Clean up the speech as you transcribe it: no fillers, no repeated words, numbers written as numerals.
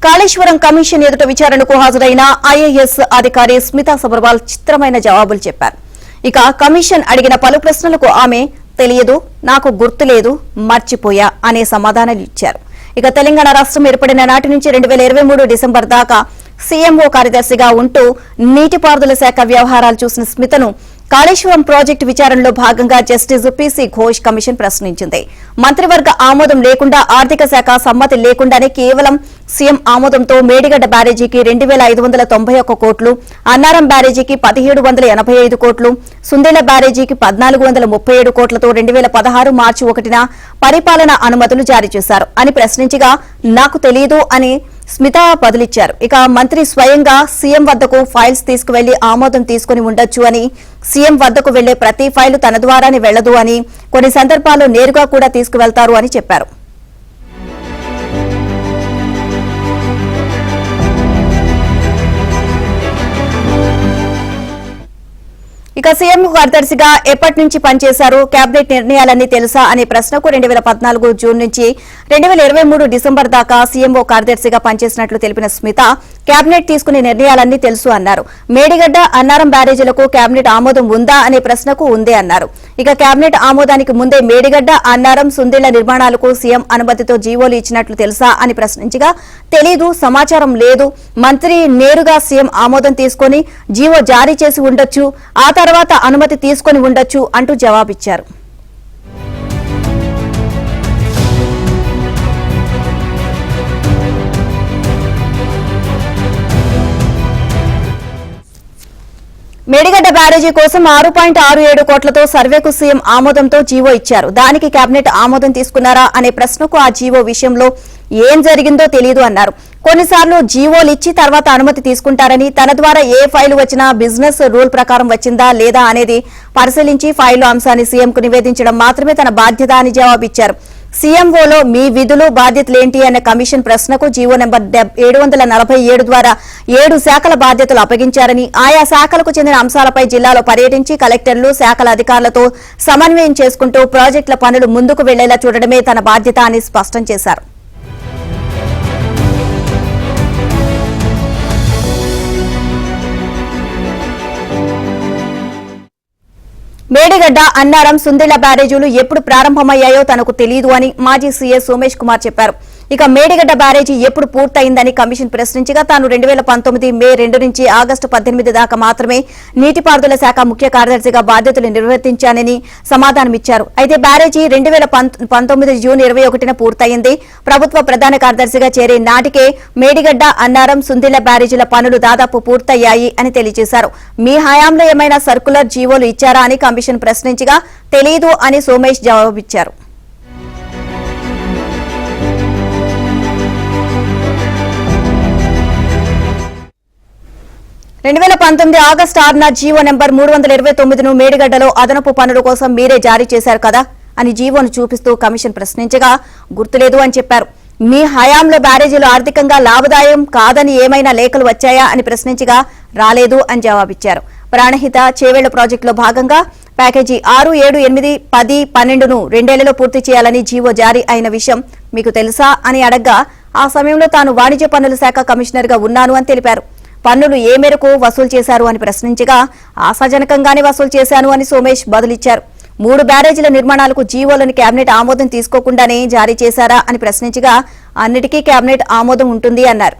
Kaleshwaram commission ఎదుట విచారణకు హాజరైన ఐఏఎస్ అధికారి స్మితా సబర్వాల్ చిత్రమైన జవాబులు చెప్పారు. ఇక కమిషన్ అడిగిన పలు ప్రశ్నలకు ఆమె తెలియదు, నాకు గుర్తులేదు, మర్చిపోయా అనే సమాధానాలు ఇచ్చారు. ఇక తెలంగాణ రాష్ట్రం ఏర్పడిన నాటి నుంచి 2023 డిసెంబర్ దాకా సీఎంఓ కార్యదర్శిగా ఉంటూ నీటిపారుదల శాఖ వ్యవహారాలు చూసిన స్మితను కాళేశ్వరం ప్రాజెక్టు విచారణలో భాగంగా జస్టిస్ పీసీ ఘోష్ కమిషన్ ప్రశ్నించింది. మంత్రివర్గ ఆమోదం లేకుండా, ఆర్థిక శాఖ సమ్మతి లేకుండానే కేవలం సీఎం ఆమోదంతో మేడిగడ్డ బ్యారేజీకి 2591 కోట్లు, అన్నారం బ్యారేజీకి 1785 కోట్లు, సుందేళ్ల బ్యారేజీకి 1437 కోట్లతో 2016 మార్చి 1న పరిపాలనా అనుమతులు జారీ చేశారు అని ప్రశ్నించగా నాకు తెలియదు అని స్మిత బదులిచ్చారు. ఇక మంత్రి స్వయంగా సీఎం వద్దకు ఫైల్స్ తీసుకువెళ్లి ఆమోదం తీసుకుని ఉండొచ్చు అని, సీఎం వద్దకు వెళ్లే ప్రతి ఫైలు తన ద్వారానే వెళ్లదు అని, కొన్ని సందర్భాల్లో నేరుగా కూడా తీసుకువెళ్తారు అని చెప్పారు. ఇక సీఎం కార్యదర్శిగా ఎప్పటి నుంచి పనిచేశారు, కేబినెట్ నిర్ణయాలన్నీ తెలుసా అనే ప్రశ్నకు 2014 జూన్ నుంచి 2023 డిసెంబర్ దాకా సీఎంఓ కార్యదర్శిగా పనిచేసినట్లు తెలిపిన స్మిత కేబినెట్ తీసుకునే నిర్ణయాలన్నీ తెలుసు అన్నారు. మేడిగడ్డ, అన్నారం బ్యారేజీలకు కేబినెట్ ఆమోదం ఉందా అనే ప్రశ్నకు ఉందే అన్నారు. ఇక కేబినెట్ ఆమోదానికి ముందే మేడిగడ్డ, అన్నారం, సుందేళ్ల నిర్మాణాలకు సీఎం అనుమతితో జీవోలు ఇచ్చినట్లు తెలుసా అని ప్రశ్నించగా తెలీదు, సమాచారం లేదు, మంత్రి నేరుగా సీఎం ఆమోదం తీసుకుని జీవో జారీ చేసి ఉండొచ్చు, ఆ తర్వాత అనుమతి తీసుకుని ఉండొచ్చు అంటూ జవాబిచ్చారు. మేడిగడ్డ బ్యారేజీ కోసం 6.67 కోట్లతో సర్వేకు సీఎం ఆమోదంతో జీవో ఇచ్చారు. దానికి కేబినెట్ ఆమోదం తీసుకున్నారా అనే ప్రశ్నకు ఆ జీవో విషయంలో ఏం జరిగిందో తెలియదు అన్నారు. కొన్నిసార్లు జీవోలు ఇచ్చి తర్వాత అనుమతి తీసుకుంటారని, తన ద్వారా ఏ ఫైలు వచ్చినా బిజినెస్ రూల్ ప్రకారం వచ్చిందా లేదా అనేది పరిశీలించి ఫైలు అంశాన్ని సీఎంకు నివేదించడం మాత్రమే తన బాధ్యత అని జవాబిచ్చారు. సీఎంఓలో మీ విధులు, బాధ్యతలేంటి అనే కమిషన్ ప్రశ్నకు జీవో నెంబర్ 747 ద్వారా 7 శాఖల బాధ్యతలు అప్పగించారని, ఆయా శాఖలకు చెందిన అంశాలపై జిల్లాలో పర్యటించి కలెక్టర్లు, శాఖల అధికారులతో సమన్వయం చేసుకుంటూ ప్రాజెక్టుల పనులు ముందుకు వెళ్లేలా చూడడమే తన బాధ్యత అని స్పష్టం చేశారు. మేడిగడ్డ, అన్నారం, సుందేళ్ల బ్యారేజీలు ఎప్పుడు ప్రారంభమయ్యాయో తనకు తెలియదు అని మాజీ సీఎస్ సోమేష్ కుమార్ చెప్పారు. ఇక మేడిగడ్డ బ్యారేజీ ఎప్పుడు పూర్తయిందని కమిషన్ ప్రశ్నించగా తాను 2019 మే 2 నుంచి ఆగస్టు 18 దాకా మాత్రమే నీటిపారుదల శాఖ ముఖ్య కార్యదర్శిగా బాధ్యతలు నిర్వర్తించానని సమాధానమిచ్చారు. అయితే బ్యారేజీ 2019 జూన్ 21న పూర్తయింది. ప్రభుత్వ ప్రధాన కార్యదర్శిగా చేరే నాటికే మేడిగడ్డ, అన్నారం, సుందేళ్ల బ్యారేజీల పనులు దాదాపు పూర్తయ్యాయి అని తెలియజేశారు. మీ హయాంలో ఏమైనా సర్కులర్ జీవోలు ఇచ్చారా అని కమిషన్ ప్రశ్నించగా తెలీదు అని సోమేష్ జవాబిచ్చారు. 2019 ఆగస్టు 6న జీవో నెంబర్ 329ను మేడిగడ్డలో అదనపు పనుల కోసం మీరే జారీ చేశారు కదా అని జీవోను చూపిస్తూ కమిషన్ ప్రశ్నించగా గుర్తులేదు అని చెప్పారు. మీ హయాంలో బ్యారేజీలు ఆర్థికంగా లాభదాయం కాదని ఏమైనా లేఖలు వచ్చాయా అని ప్రశ్నించగా రాలేదు అని జవాబిచ్చారు. ప్రాణహిత, చేవేళ్ల ప్రాజెక్టులో భాగంగా ప్యాకేజీ 6, 7, 8, 10, 12ను 2 ఏళ్లలో పూర్తి చేయాలని జీవో జారీ అయిన విషయం మీకు తెలుసా అని అడగ్గా ఆ సమయంలో తాను వాణిజ్య పన్నుల శాఖ కమిషనర్ గా ఉన్నాను అని తెలిపారు. పన్నులు ఏ మేరకు వసూలు చేశారు అని ప్రశ్నించగా ఆశాజనకంగానే వసూలు చేశాను అని సోమేష్ బదులిచ్చారు. 3 బ్యారేజీల నిర్మాణాలకు జీవోలను కేబినెట్ ఆమోదం తీసుకోకుండానే జారీ చేశారా అని ప్రశ్నించగా అన్నిటికీ కేబినెట్ ఆమోదం ఉంటుంది అన్నారు.